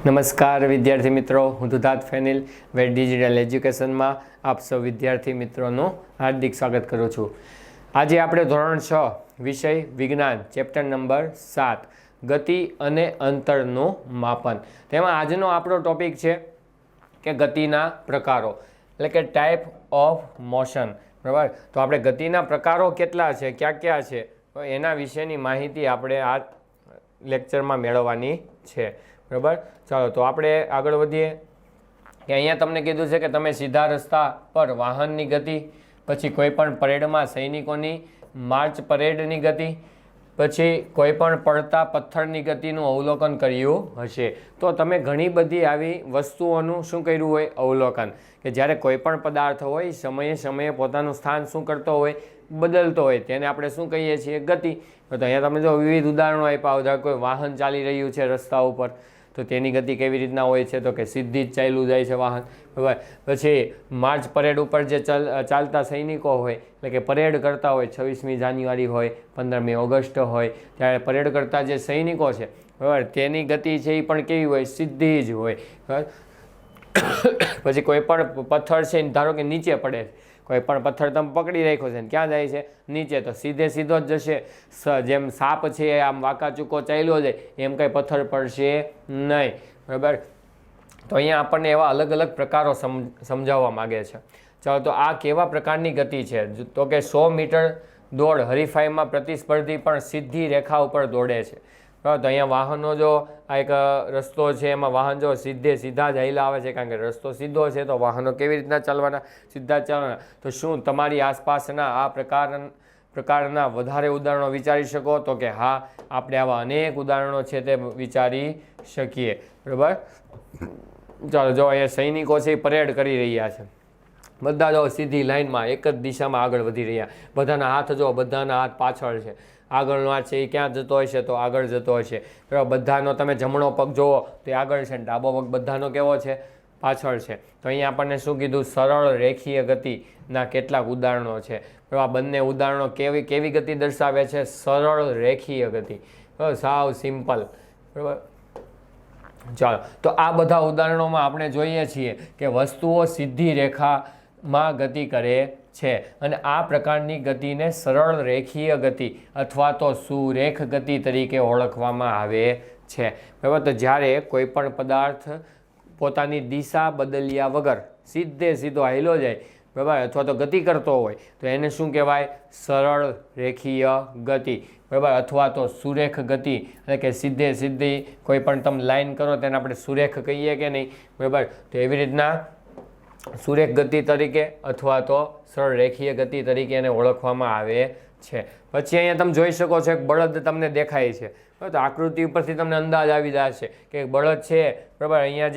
નમસ્કાર વિદ્યાર્થી મિત્રો, હું દુધાત ફેનિલ વેટ ડિજિટલ એજ્યુકેશનમાં આપ સૌ વિદ્યાર્થી મિત્રોનું હાર્દિક સ્વાગત કરું છું. આજે આપણે ધોરણ 6 વિષય વિજ્ઞાન ચેપ્ટર નંબર 7 ગતિ અને અંતરનું માપન. તેમાં આજનો આપણો ટોપિક છે કે ગતિના પ્રકારો, એટલે કે ટાઈપ ઓફ મોશન. બરાબર, તો આપણે ગતિના પ્રકારો કેટલા છે, ક્યાં ક્યાં છે, તો એના વિશેની માહિતી આપણે આ લેક્ચરમાં મેળવવાની છે. બરાબર, ચાલો તો આપણે આગળ વધીએ. કે અહીંયા તમને કીધું છે કે તમે સીધા રસ્તા પર વાહનની ગતિ, પછી કોઈ પણ પરેડમાં સૈનિકોની માર્ચ પરેડની ગતિ, પછી કોઈ પણ પડતા પથ્થરની ગતિનું અવલોકન કર્યું હશે. તો તમે ઘણી બધી આવી વસ્તુઓનું શું કર્યું હોય, અવલોકન. કે જ્યારે કોઈ પણ પદાર્થ હોય સમયે સમયે પોતાનું સ્થાન શું કરતો હોય, બદલતો હોય, તેને આપણે શું કહીએ છીએ, ગતિ. તો અહીંયા તમે જો વિવિધ ઉદાહરણો આપ્યા. ધારો કોઈ વાહન ચાલી રહ્યું છે રસ્તા ઉપર, તો તેની ગતિ કેવી રીતના હોય છે, તો કે સીધી જ ચાલ્યું જાય છે વાહન. બરાબર, પછી માર્ચ પરેડ ઉપર જે ચાલતા સૈનિકો હોય, એટલે કે પરેડ કરતા હોય, 26મી જાન્યુઆરી હોય, 15મી ઓગસ્ટ હોય, ત્યારે પરેડ કરતા જે સૈનિકો છે, બરાબર, તેની ગતિ છે એ પણ કેવી હોય, સીધી જ હોય. બરાબર, પછી કોઈ પણ પથ્થર છે ધારો કે નીચે પડે, કોઈ પણ પથ્થર તમે પકડી રાખ્યો છે ને ક્યાં જાય છે, નીચે, તો સીધે સીધો જ જશે. જેમ સાપ છે આમ વાંકા ચૂકો ચાલ્યો જાય એમ કંઈ પથ્થર પડશે નહીં. બરાબર, તો અહીંયા આપણને એવા અલગ અલગ પ્રકારો સમજાવવા માગે છે. ચાલો, તો આ કેવા પ્રકારની ગતિ છે, તો કે 100 મીટર દોડ હરીફાઈમાં પ્રતિસ્પર્ધી પણ સીધી રેખા ઉપર દોડે છે. બરાબર, તો અહીંયા વાહનો જો આ એક રસ્તો છે, એમાં વાહન જો સીધા જ હાલ્યા આવે છે, કારણ કે રસ્તો સીધો છે, તો વાહનો કેવી રીતના ચાલવાના, સીધા ચાલવાના. તો શું તમારી આસપાસના આ પ્રકારના વધારે ઉદાહરણો વિચારી શકો, તો કે હા, આપણે આવા અનેક ઉદાહરણો છે તે વિચારી શકીએ. બરાબર, ચાલો જો અહીંયા સૈનિકો છે એ પરેડ કરી રહ્યા છે. બધા જો સીધી લાઈનમાં એક જ દિશામાં આગળ વધી રહ્યા. બધાના હાથ જો, બધાના હાથ પાછળ છે. આગળનો હાથ છે એ ક્યાં જતો હશે, તો આગળ જતો હશે. બરાબર, બધાનો તમે જમણો પગ જુઓ તો આગળ છે, ડાબો પગ બધાનો કેવો છે, પાછળ છે. તો અહીંયા આપણને શું કીધું, સરળ રેખીય ગતિના કેટલાક ઉદાહરણો છે. બરાબર, આ બંને ઉદાહરણો કેવી ગતિ દર્શાવે છે, સરળ રેખીય ગતિ. બરાબર, સાવ સિમ્પલ. બરાબર, ચાલો, તો આ બધા ઉદાહરણોમાં આપણે જોઈએ છીએ કે વસ્તુઓ સીધી રેખામાં ગતિ કરે છે, અને આ પ્રકારની ગતિને સરળ રેખીય ગતિ અથવા તો સુરેખ ગતિ તરીકે ઓળખવામાં આવે છે. બરાબર, તો જ્યારે કોઈ પણ પદાર્થ પોતાની દિશા બદલ્યા વગર સીધો હાલ્યો જાય, બરાબર, અથવા તો ગતિ કરતો હોય, તો એને શું કહેવાય, સરળ રેખીય ગતિ. બરાબર, અથવા તો સુરેખ ગતિ, એટલે કે સીધી કોઈ પણ તમે લાઈન કરો તેને આપણે સુરેખ કહીએ કે નહીં. બરાબર, તો એવી રીતના સુરેખ ગતિ તરીકે અથવા તો સરળ રેખીય ગતિ તરીકે એને ઓળખવામાં આવે છે. પછી અહીંયા તમે જોઈ શકો છો એક બળદ તમને દેખાય છે. બરાબર, તો આકૃતિ ઉપરથી તમને અંદાજ આવી જશે કે બળદ છે. બરાબર, અહીંયા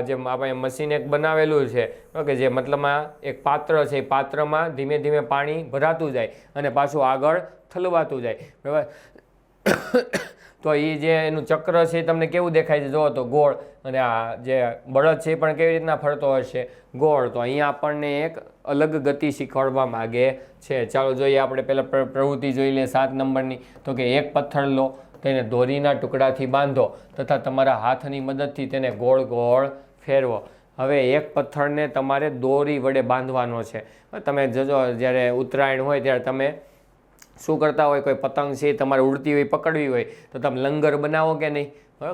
જે આપણે મશીન એક બનાવેલું છે, કે જે મતલબમાં એક પાત્ર છે, એ પાત્રમાં ધીમે ધીમે પાણી ભરાતું જાય અને પાછું આગળ ઠલવાતું જાય. બરાબર, તો એ જે એનું ચક્ર છે તમને કેવું દેખાય છે, જુઓ તો ગોળ, અને આ જે બળદ છે એ પણ કેવી રીતના ફરતો હશે, ગોળ. તો અહીંયા આપણને એક અલગ ગતિ શીખવાડવા માગે છે. ચાલો જોઈએ, આપણે પહેલાં પ્રવૃત્તિ જોઈ લઈએ 7 નંબરની. તો કે એક પથ્થર લો, તેને દોરીના ટુકડાથી બાંધો તથા તમારા હાથની મદદથી તેને ગોળ ગોળ ફેરવો. હવે એક પથ્થરને તમારે દોરી વડે બાંધવાનો છે. તમે જોજો, જ્યારે ઉત્તરાયણ હોય ત્યારે તમે શું કરતા હોય, કોઈ પતંગ છે તમારે ઉડતી હોય, પકડવી હોય, તો તમે લંગર બનાવો કે નહીં.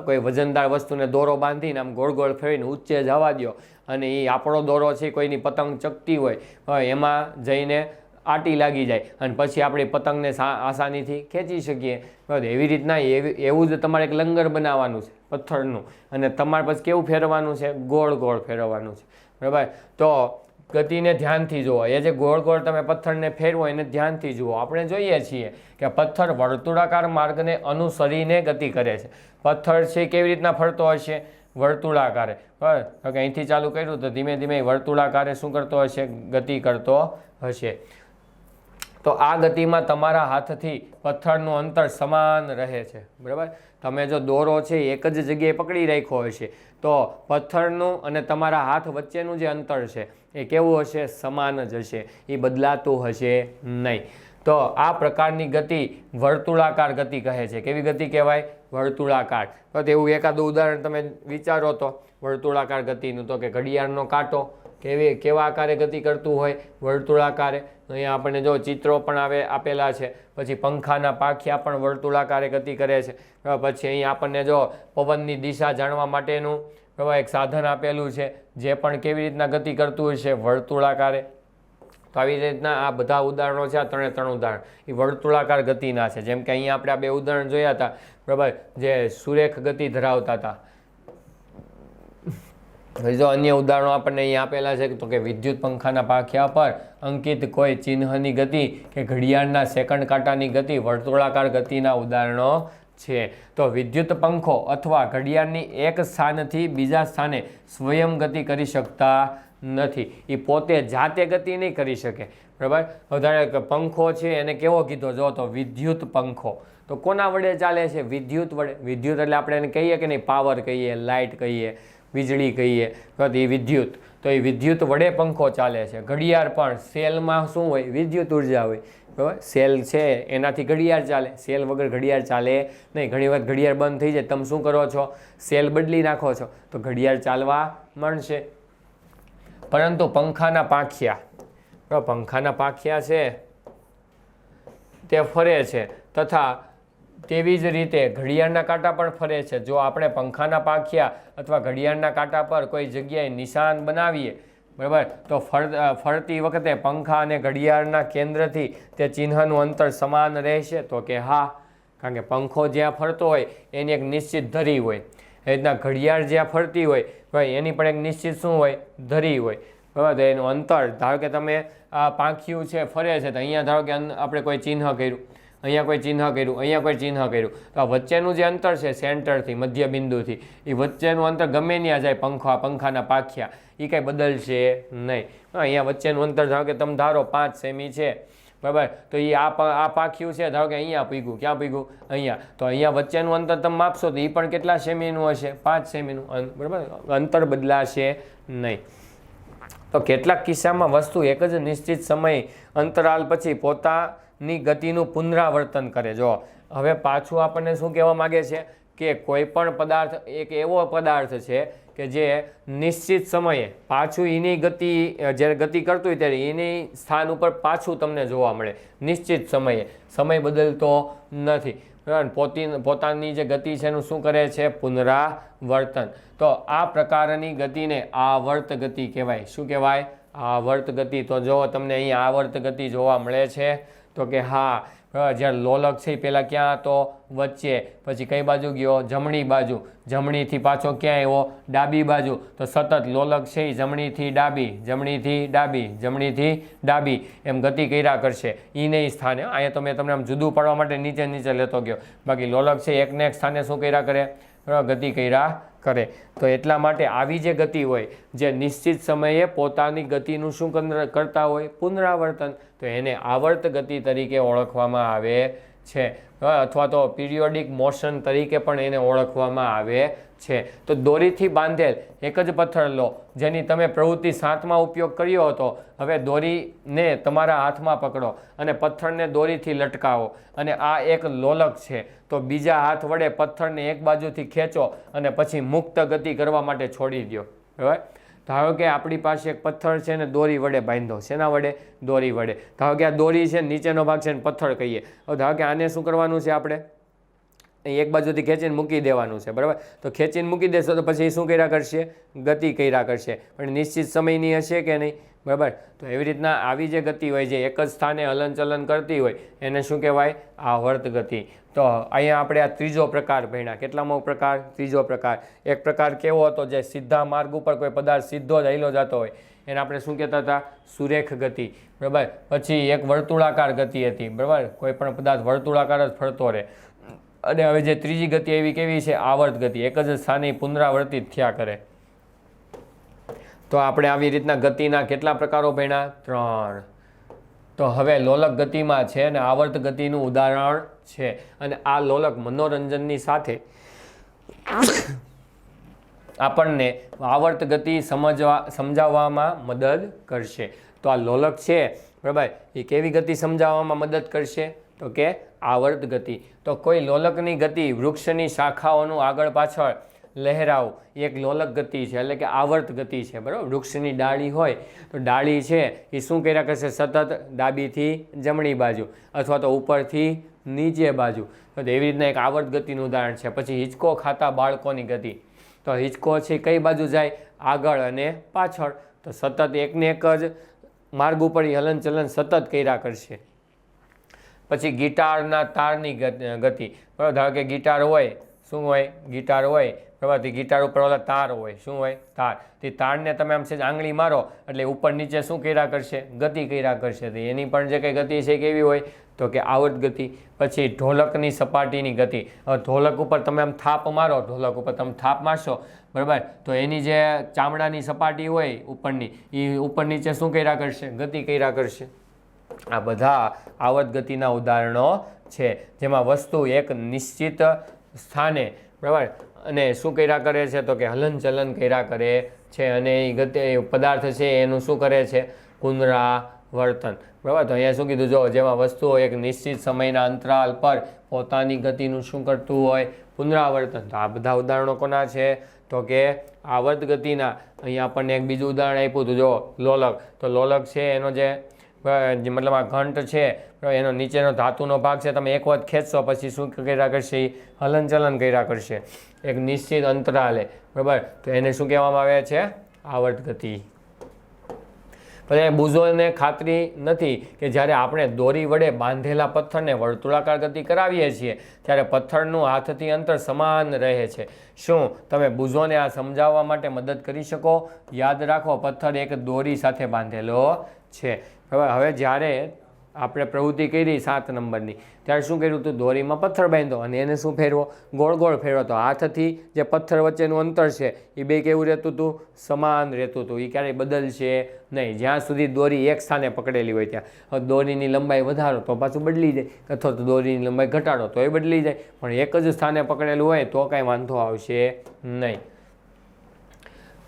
કોઈ વજનદાર વસ્તુને દોરો બાંધીને આમ ગોળ ગોળ ફેરવીને ઊંચે જવા દો, અને એ આપણો દોરો છે કોઈની પતંગ ચકતી હોય એમાં જઈને આટી લાગી જાય, અને પછી આપણે પતંગને આસાનીથી ખેંચી શકીએ. બરાબર, એવી રીતના એવું જ તમારે એક લંગર બનાવવાનું છે પથ્થરનું, અને તમારે પછી કેવું ફેરવવાનું છે, ગોળ ગોળ ફેરવવાનું છે. બરાબર, તો ગતિને ધ્યાનથી જુઓ. એ જે ગોળ ગોળ તમે પથ્થરને ફેરવો એને ધ્યાનથી જુઓ. આપણે જોઈએ છીએ કે પથ્થર વર્તુળાકાર માર્ગને અનુસરીને ગતિ કરે છે. પથ્થર છે કેવી રીતના ફરતો હશે, વર્તુળાકારે. બરાબર, તો અહીંથી ચાલુ કર્યું તો ધીમે ધીમે વર્તુળાકારે શું કરતો હશે, ગતિ કરતો હશે. તો આ ગતિમાં તમારા હાથથી પથ્થરનું અંતર સમાન રહે છે. બરાબર, તમે જો દોરો છે એક જ જગ્યાએ પકડી રાખ્યો હશે, તો પથ્થરનું અને તમારા હાથ વચ્ચેનું જે અંતર છે એ કેવું હશે, સમાન જ હશે, એ બદલાતું હશે નહીં. તો આ પ્રકારની ગતિ વર્તુળાકાર ગતિ કહે છે. કેવી ગતિ કહેવાય, વર્તુળાકાર. તો એવું એકાદું ઉદાહરણ તમે વિચારો તો વર્તુળાકાર ગતિનું, તો કે ઘડિયાળનો કાંટો કેવા આકારે ગતિ કરતું હોય? વર્તુળાકારે. અહીંયા આપણને જો ચિત્રો પણ આપેલા છે. પછી પંખાના પાંખિયા પણ વર્તુળાકારે ગતિ કરે છે. પછી અહીં આપણને જો પવનની દિશા જાણવા માટેનું એક સાધન આપેલું છે, જે પણ કેવી રીતના ગતિ કરતું હોય છે? વર્તુળાકારે. તો આવી રીતના આ બધા ઉદાહરણો છે, આ 3 ઉદાહરણ એ વર્તુળાકાર ગતિના છે. જેમ કે અહીંયા આપણે આ 2 ઉદાહરણ જોયા હતા, બરાબર, જે સુરેખ ગતિ ધરાવતા હતા. જો અન્ય ઉદાહરણો આપણને અહીંયા આપેલા છે, તો કે વિદ્યુત પંખાના પાંખિયા પર અંકિત કોઈ ચિહ્નની ગતિ કે ઘડિયાળના સેકન્ડ કાંટાની ગતિ વર્તુળાકાર ગતિના ઉદાહરણો છે. તો વિદ્યુત પંખો અથવા ઘડિયાળની એક સ્થાનથી બીજા સ્થાને સ્વયં ગતિ કરી શકતા નથી. એ પોતે જાતે ગતિ નહીં કરી શકે, બરાબર. વધારે પંખો છે એને કેવો કીધો? જો તો વિદ્યુત પંખો. તો કોના વડે ચાલે છે? વિદ્યુત વડે. વિદ્યુત એટલે આપણે એને કહીએ કે નહીં, પાવર કહીએ, લાઇટ કહીએ, વીજળી કહીએ, તો એ વિદ્યુત. તો એ વિદ્યુત વડે પંખો ચાલે છે. ઘડિયાળ પણ સેલમાં શું હોય? વિદ્યુત ઉર્જા હોય, બરાબર. સેલ છે એનાથી ઘડિયાળ ચાલે. સેલ વગર ઘડિયાળ ચાલે નહીં. ઘણી વખત ઘડિયાળ બંધ થઈ જાય, તમે શું કરો છો? સેલ બદલી નાખો છો, તો ઘડિયાળ ચાલવા માંડશે. પરંતુ પંખાના પાંખિયા છે તે ફરે છે, તથા તેવી જ રીતે ઘડિયાળના કાંટા પણ ફરે છે. જો આપણે પંખાના પાંખિયા અથવા ઘડિયાળના કાંટા પર કોઈ જગ્યાએ નિશાન બનાવીએ, બરાબર, તો ફરતી વખતે પંખા અને ઘડિયાળના કેન્દ્રથી તે ચિહ્નનું અંતર સમાન રહેશે? તો કે હા, કારણ કે પંખો જ્યાં ફરતો હોય એની એક નિશ્ચિત ધરી હોય. એ રીતના ઘડિયાળ જ્યાં ફરતી હોય ભાઈ એની પણ એક નિશ્ચિત શું હોય? ધરી હોય, બરાબર. એનું અંતર, ધારો કે તમે આ પાંખિયું છે ફરે છે, તો અહીંયા ધારો કે આપણે કોઈ ચિહ્ન કર્યું, અહીંયા કોઈ ચિહ્ન કર્યું, અહીંયા કોઈ ચિહ્ન કર્યું, તો આ વચ્ચેનું જે અંતર છે સેન્ટરથી, મધ્ય બિંદુથી, એ વચ્ચેનું અંતર ગમે ત્યાં જાય પંખાના પાંખિયા, એ કંઈ બદલશે નહીં. અહીંયા વચ્ચેનું અંતર ધારો કે તમે ધારો 5 સેમી છે, બરાબર. તો એ આ પાંખિયું છે, ધારો કે અહીંયા પીગું, ક્યાં પીગું? અહીંયા. તો અહીંયા વચ્ચેનું અંતર તમે માપશો તો એ પણ કેટલા સેમીનું હશે? 5 સેમીનું, બરાબર. અંતર બદલાશે નહીં. તો કેટલાક કિસ્સામાં વસ્તુ એક જ નિશ્ચિત સમય અંતરાલ પછી પોતાની ગતિનું પુનરાવર્તન કરે. જો હવે પાછું આપણને શું કહેવા માગે છે કે કોઈ પણ પદાર્થ એક એવો પદાર્થ છે કે જે નિશ્ચિત સમયે પાછું એની ગતિ, જ્યારે ગતિ કરતું હોય ત્યારે એની સ્થાન ઉપર પાછું તમને જોવા મળે. નિશ્ચિત સમયે, સમય બદલતો નથી, પોતાની જે ગતિ છે એનું શું કરે છે? પુનરાવર્તન. તો આ પ્રકારની ગતિને આવર્ત ગતિ કહેવાય. શું કહેવાય? આવર્ત ગતિ. તો જો તમને અહીંયા આવર્ત ગતિ જોવા મળે છે, તો કે હા, જ્યારે લોલક છે પહેલાં ક્યાં હતો? વચ્ચે. પછી કઈ બાજુ ગયો? જમણી બાજુ. જમણીથી પાછો ક્યાં આવ્યો? ડાબી બાજુ. તો સતત લોલક છે એ જમણીથી ડાબી, જમણીથી ડાબી, જમણીથી ડાબી એમ ગતિ કર્યા કરશે. એ નહીં સ્થાને. અહીંયા તો મેં તમને આમ જુદું પાડવા માટે નીચે લેતો ગયો. બાકી લોલક છે એકને એક સ્થાને શું કર્યા કરે? ગતિ કર્યા કરે. તો એટલા માટે આવી જે ગતિ હોય, જે નિશ્ચિત સમયે પોતાની ગતિનું શું કરતા હોય? પુનરાવર્તન, તો એને આવર્ત ગતિ તરીકે ઓળખવામાં આવે છે. અથવા તો પિરિયોડિક મોશન તરીકે પણ એને ઓળખવામાં આવે છે. તો દોરીથી બાંધેલ એક જ પથ્થર લો, જેની તમે પ્રવૃત્તિ 7માં ઉપયોગ કર્યો હતો. હવે દોરીને તમારા હાથમાં પકડો અને પથ્થરને દોરીથી લટકાવો, અને આ એક લોલક છે. તો બીજા હાથ વડે પથ્થરને એક બાજુથી ખેંચો અને પછી મુક્ત ગતિ કરવા માટે છોડી દો, બરાબર. ધારો કે આપણી પાસે એક પથ્થર છે ને દોરી વડે બાંધો. શેના વડે? દોરી વડે. ધારો કે આ દોરી છે, નીચેનો ભાગ છે ને પથ્થર કહીએ. હવે ધારો કે આને શું કરવાનું છે? આપણે એક બાજુથી ખેંચીને મૂકી દેવાનું છે, બરાબર. તો ખેંચીને મૂકી દેશો તો પછી શું કર્યા કરશે? ગતિ કર્યા કરશે. પણ નિશ્ચિત સમયની હશે કે નહીં, બરાબર. તો એવી રીતના આવી જે ગતિ હોય, જે એક જ સ્થાને હલનચલન કરતી હોય, એને શું કહેવાય? આવર્ત ગતિ. તો અહીંયા આપણે આ ત્રીજો પ્રકાર ભણ્યા. કેટલામો પ્રકાર? ત્રીજો પ્રકાર. એક પ્રકાર કેવો હતો? જે સીધા માર્ગ ઉપર કોઈ પદાર્થ સીધો જ હાલ્યો જતો હોય, એને આપણે શું કહેતા હતા? સુરેખ ગતિ, બરાબર. પછી એક વર્તુળાકાર ગતિ હતી, બરાબર. કોઈ પણ પદાર્થ વર્તુળાકાર જ ફરતો રહે. અને હવે જે ત્રીજી ગતિ એવી કેવી છે? આવર્ત ગતિ. એક જ સ્થાને પુનરાવર્તિત થયા કરે. તો આપણે આવી રીતના ગતિના કેટલા પ્રકારો ભણ્યા? 3. તો હવે લોલક ગતિમાં છે અને આવર્ત ગતિનું ઉદાહરણ છે. અને આ લોલક મનોરંજનની સાથે આપણને આવર્ત ગતિ સમજાવવામાં મદદ કરશે. તો આ લોલક છે, બરાબર, એ કેવી ગતિ સમજાવવામાં મદદ કરશે? તો કે આવર્ત ગતિ. તો કોઈ લોલકની ગતિ, વૃક્ષની શાખાઓનું આગળ પાછળ લહેરાવું, એક લોલક ગતિ છે, એટલે કે આવર્ત ગતિ છે. બરાબર, વૃક્ષની ડાળી હોય તો ડાળી છે એ શું કર્યા કરશે? સતત ડાબીથી જમણી બાજુ અથવા તો ઉપરથી નીચે બાજુ. તો એવી રીતના એક આવર્ત ગતિનું ઉદાહરણ છે. પછી હિંચકો ખાતા બાળકોની ગતિ. તો હિંચકો છે કઈ બાજુ જાય? આગળ અને પાછળ. તો સતત એકને એક જ માર્ગ ઉપર હલનચલન સતત કર્યા કરશે. પછી ગિટારના તારની ગતિ. બરાબર, ધારો કે ગિટાર હોય, શું હોય? ગિટાર હોય, બરાબર, ગિટાર ઉપર ઓલા તાર હોય, શું હોય? તાર. તે તારને તમે આમ છે આંગળી મારો એટલે ઉપર નીચે શું કર્યા કરશે? ગતિ કર્યા કરશે. તો એની પણ જે કંઈ ગતિ છે કેવી હોય? તો કે આવર્ત ગતિ. પછી ઢોલકની સપાટીની ગતિ. હવે ઢોલક ઉપર તમે આમ થાપ મારો, ઢોલક ઉપર તમે થાપ મારશો, બરાબર, તો એની જે ચામડાની સપાટી હોય ઉપરની, એ ઉપર નીચે શું કર્યા કરશે? ગતિ કર્યા કરશે. આ બધા આવર્ત ગતિના ઉદાહરણો છે, જેમાં વસ્તુ એક નિશ્ચિત સ્થાને, બરાબર, અને શું કર્યા કરે છે? તો કે હલનચલન કર્યા કરે છે. અને એ ગતિ પદાર્થ છે એનું શું કરે છે? પુનરાવર્તન. બરાબર, તો અહીંયા શું કીધું? જો જેમાં વસ્તુઓ એક નિશ્ચિત સમયના અંતરાલ પર પોતાની ગતિનું શું કરતું હોય? પુનરાવર્તન. તો આ બધા ઉદાહરણો કોના છે? તો કે આવર્ત ગતિના. અહીંયા આપણને એક બીજું ઉદાહરણ આપ્યું હતું, જો લોલક. તો લોલક છે એનો જે મતલબ આ ઘંટ છે, એનો નીચેનો ધાતુનો ભાગ છે, તમે એક વખત ખેંચશો પછી શું કર્યા કરશે? હલનચલન કર્યા કરશે એક નિશ્ચિત અંતરાલે. બરાબર, તો એને શું કહેવામાં આવે છે? આવર્ત ગતિ. પછી બુઝોને ખાતરી નથી કે જ્યારે આપણે દોરી વડે બાંધેલા પથ્થરને વર્તુળાકાર ગતિ કરાવીએ છીએ ત્યારે પથ્થરનું હાથથી અંતર સમાન રહે છે. શું તમે બુઝોને આ સમજાવવા માટે મદદ કરી શકો? યાદ રાખો, પથ્થર એક દોરી સાથે બાંધેલો છે. હવે જ્યારે આપણે પ્રવૃત્તિ કરી 7 નંબરની, ત્યારે શું કર્યું હતું? દોરીમાં પથ્થર બાંધ્યો અને એને શું ફેરવો? ગોળ ગોળ ફેરવો. તો હાથથી જે પથ્થર વચ્ચેનું અંતર છે એ બે કેવું રહેતું હતું? સમાન રહેતું હતું. એ ક્યારેય બદલશે નહીં જ્યાં સુધી દોરી એક સ્થાને પકડેલી હોય ત્યાં. હવે દોરીની લંબાઈ વધારો તો પાછું બદલી જાય, અથવા તો દોરીની લંબાઈ ઘટાડો તો એ બદલી જાય, પણ એક જ સ્થાને પકડેલું હોય તો કાંઈ વાંધો આવશે નહીં.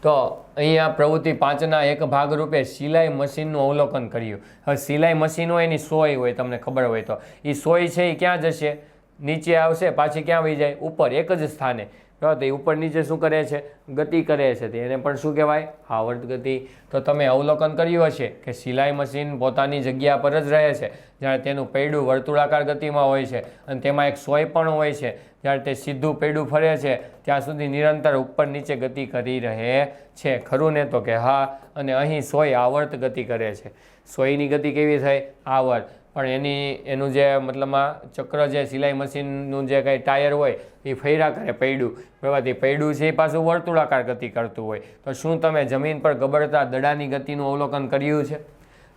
તો અહીંયા પ્રવૃત્તિ 5ના એક ભાગરૂપે સિલાઈ મશીનનું અવલોકન કર્યું. હવે સિલાઈ મશીન હોય એની સોય હોય, તમને ખબર હોય તો એ સોય છે એ ક્યાં જશે? નીચે આવશે, પાછી ક્યાં વહી જાય? ઉપર, એક જ સ્થાને. બરાબર, તો એ ઉપર નીચે શું કરે છે? ગતિ કરે છે. તો એને પણ શું કહેવાય? આવર્ત ગતિ. તો તમે અવલોકન કર્યું હશે કે સિલાઈ મશીન પોતાની જગ્યા પર જ રહે છે જ્યારે તેનું પૈડું વર્તુળાકાર ગતિમાં હોય છે, અને તેમાં એક સોય પણ હોય છે. જ્યારે તે સીધું પૈડું ફરે છે ત્યાં સુધી નિરંતર ઉપર નીચે ગતિ કરી રહે છે. ખરું ને? તો કે હા. અને અહીં સોય આવર્ત ગતિ કરે છે. સોયની ગતિ કેવી થઈ? આવર્ત. પણ એનું જે મતલબમાં ચક્ર જે સિલાઈ મશીનનું જે કંઈ ટાયર હોય એ ફર્યા કરે પૈડું, બરાબર, એ પૈડું છે એ પાછું વર્તુળાકાર ગતિ કરતું હોય. તો શું તમે જમીન પર ગબડતા દડાની ગતિનું અવલોકન કર્યું છે?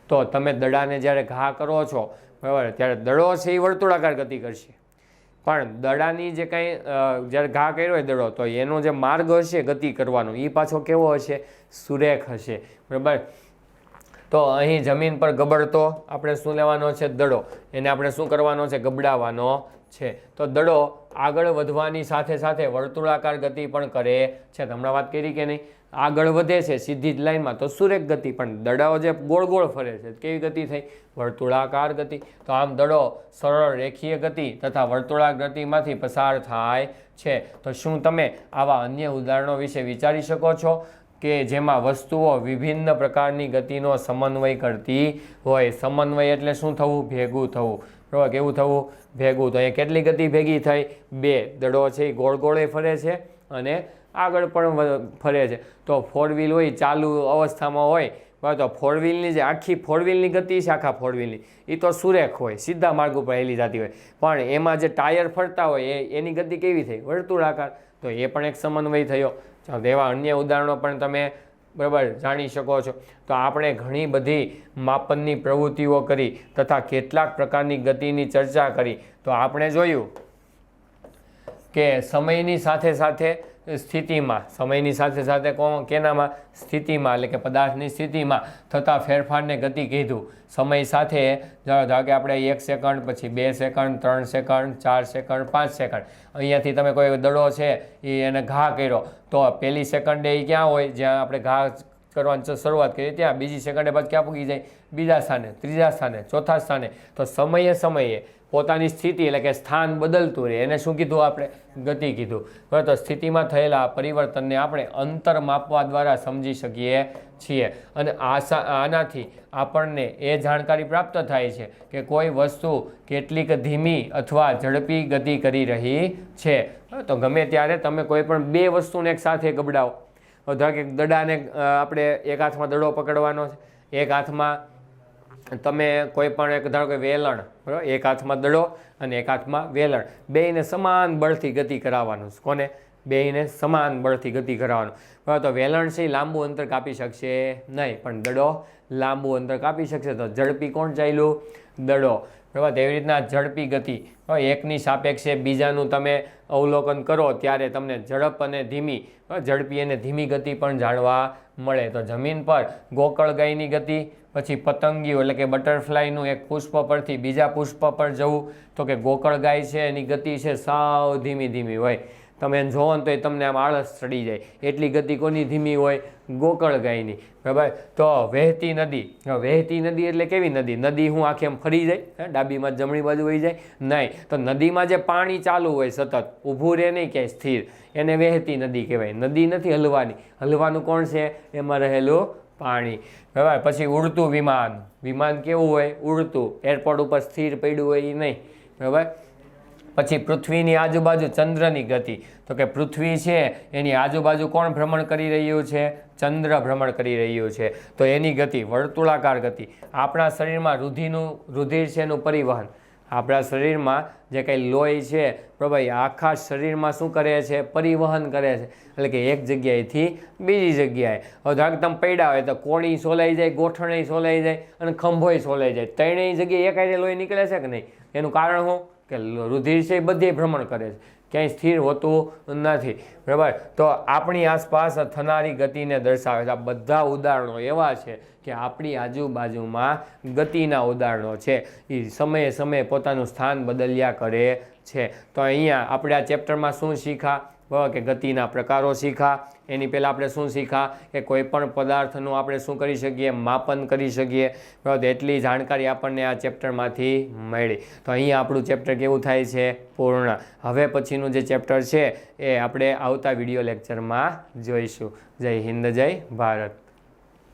તો તમે દડાને જ્યારે ઘા કરો છો, બરાબર, ત્યારે દડો છે એ વર્તુળાકાર ગતિ કરશે, પણ દડાની જે કંઈ જ્યારે ઘા કર્યો હોય દડો, તો એનો જે માર્ગ હશે ગતિ કરવાનો એ પાછો કેવો હશે? સુરેખ હશે. બરાબર, તો અહીં જમીન પર ગબડતો આપણે શું લેવાનો છે? દડો. એને આપણે શું કરવાનો છે? ગબડાવવાનો છે. તો દડો આગળ વધવાની સાથે સાથે વર્તુળાકાર ગતિ પણ કરે છે. હમણાં વાત કરી કે નહીં? આગળ વધે છે સીધી જ લાઈનમાં તો સુરેખ ગતિ, પણ દડાઓ જે ગોળ ગોળ ફરે છે કેવી ગતિ થઈ? વર્તુળાકાર ગતિ. તો આમ દડો સરળ રેખીય ગતિ તથા વર્તુળાકાર ગતિમાંથી પસાર થાય છે. તો શું તમે આવા અન્ય ઉદાહરણો વિશે વિચારી શકો છો કે જેમાં વસ્તુઓ વિભિન્ન પ્રકારની ગતિનો સમન્વય કરતી હોય? સમન્વય એટલે શું થવું? ભેગું થવું. બરાબર, કેવું થવું? ભેગું. તો અહીંયા કેટલી ગતિ ભેગી થઈ? 2. દડો છે એ ગોળ ગોળે ફરે છે અને આગળ પણ ફરે છે. તો 4 વ્હીલ હોય, ચાલુ અવસ્થામાં હોય, બરાબર, તો 4 વ્હીલની જે આખી 4 વ્હીલની ગતિ છે, આખા 4 વ્હીલની એ તો સુરેખ હોય, સીધા માર્ગ ઉપર હેલી જતી હોય, પણ એમાં જે ટાયર ફરતા હોય એની ગતિ કેવી થઈ? વર્તુળાકાર. તો એ પણ એક સમન્વય થયો. ચાલો, એવા અન્ય ઉદાહરણો પણ તમે બરાબર જાણી શકો છો. તો આપણે ઘણી બધી માપનની પ્રવૃત્તિઓ કરી તથા કેટલાક પ્રકારની ગતિની ચર્ચા કરી. તો આપણે જોયું કે સમયની સાથે સાથે સ્થિતિમાં, સમયની સાથે સાથે કેનામાં? સ્થિતિમાં, એટલે કે પદાર્થની સ્થિતિમાં થતા ફેરફારને ગતિ કીધું. સમય સાથે ધારો કે આપણે 1 સેકન્ડ, પછી 2 સેકન્ડ, 3 સેકન્ડ, 4 સેકન્ડ, 5 સેકન્ડ, અહીંયાથી તમે કોઈ દડો છે એને ઘા કર્યો તો પહેલી સેકન્ડે એ ક્યાં હોય? જ્યાં આપણે ઘા કરવાની શરૂઆત કરી ત્યાં. બીજી સેકન્ડે પછી ક્યાં પૂગી જાય? બીજા સ્થાને, ત્રીજા સ્થાને, ચોથા સ્થાને. તો સમયે સમયે પોતાની સ્થિતિ એટલે કે સ્થાન બદલતું રહે એને શું કીધું આપણે? ગતિ કીધું. બરાબર, તો સ્થિતિમાં થયેલા પરિવર્તનને આપણે અંતર માપવા દ્વારા સમજી શકીએ છીએ. અને આનાથી આપણને એ જાણકારી પ્રાપ્ત થાય છે કે કોઈ વસ્તુ કેટલીક ધીમી અથવા ઝડપી ગતિ કરી રહી છે. તો ગમે ત્યારે તમે કોઈ પણ બે વસ્તુને એક સાથે ગબડાવો. ધારો કે દડાને આપણે એક હાથમાં દડો પકડવાનો છે, એક હાથમાં તમે કોઈ પણ એક ધારો કે વેલણ, બરાબર, એક હાથમાં દડો અને એક હાથમાં વેલણ, બેયને સમાન બળથી ગતિ કરાવવાનું. કોને? બેયને સમાન બળથી ગતિ કરાવવાનું. બરાબર, તો વેલણ છે લાંબુ અંતર કાપી શકશે નહીં, પણ દડો લાંબુ અંતર કાપી શકશે. તો ઝડપી કોણ ચાલ્યું? દડો. બરાબર, તેવી રીતના ઝડપી ગતિ એકની સાપેક્ષે બીજાનું તમે અવલોકન કરો ત્યારે તમને ઝડપ અને ધીમી, ઝડપી અને ધીમી ગતિ પણ જાણવા મળે. તો જમીન પર ગોકળગાયની ગતિ, પછી પતંગિયું એટલે કે બટરફ્લાયનું એક પુષ્પ પરથી બીજા પુષ્પ પર જવું. તો કે ગોકળગાય છે એની ગતિ છે સાવ ધીમી ધીમી હોય. તમે એને જોવો ને તો એ તમને આમ આળસ ચડી જાય એટલી ગતિ કોની ધીમી હોય? ગોકળગાયની. બરાબર, તો વહેતી નદી. વહેતી નદી એટલે કેવી નદી? નદી હું આખી એમ ફરી જાય, ડાબીમાં જમણી બાજુ વહી જાય? નહીં. તો નદીમાં જે પાણી ચાલુ હોય સતત, ઊભું રહે નહીં ક્યાંય સ્થિર, એને વહેતી નદી કહેવાય. નદી નથી હલવાની. હલવાનું કોણ છે? એમાં રહેલું પાણી. બરાબર, પછી ઉડતું વિમાન. વિમાન કેવું હોય? ઉડતું. એરપોર્ટ ઉપર સ્થિર પડ્યું હોય એ નહીં. બરાબર, પછી પૃથ્વીની આજુબાજુ ચંદ્રની ગતિ. તો કે પૃથ્વી છે એની આજુબાજુ કોણ ભ્રમણ કરી રહ્યું છે? ચંદ્ર ભ્રમણ કરી રહ્યું છે. તો એની ગતિ વર્તુળાકાર ગતિ. આપણા શરીરમાં રુધિર છે એનું પરિવહન. આપણા શરીરમાં જે કંઈ લોહી છે, બરાબર, આખા શરીરમાં શું કરે છે? પરિવહન કરે છે. એટલે કે એક જગ્યાએથી બીજી જગ્યાએ. હવે ધારો કે તમે પડ્યા હોય તો કોણી સોલાઈ જાય, ગોઠણે સોલાઈ જાય અને ખંભોય સોલાઈ જાય. ત્રણેય જગ્યાએ એકાઈ લોહી નીકળે છે કે નહીં? એનું કારણ શું? કે રુધિર છે એ બધે ભ્રમણ કરે છે, ક્યાંય સ્થિર હોતું નથી. બરાબર, તો આપણી આસપાસ થનારી ગતિને દર્શાવે છે. આ બધા ઉદાહરણો એવા છે કે આપણી આજુબાજુમાં ગતિના ઉદાહરણો છે. એ સમયે સમયે પોતાનું સ્થાન બદલ્યા કરે છે. તો અહીંયા આપણે આ ચેપ્ટરમાં શું શીખ્યા? બરાબર, કે ગતિના પ્રકારો શીખ્યા. એની પહેલાં આપણે શું શીખ્યા? કે કોઈ પણ પદાર્થનું આપણે શું કરી શકીએ? માપન કરી શકીએ. બરાબર, એટલી જાણકારી આપણને આ ચેપ્ટરમાંથી મળી. તો અહીંયા આપણું ચેપ્ટર કેવું થાય છે? પૂર્ણ. હવે પછીનું જે ચેપ્ટર છે એ આપણે આવતા વિડીયો લેક્ચરમાં જોઈશું. જય હિન્દ, જય ભારત.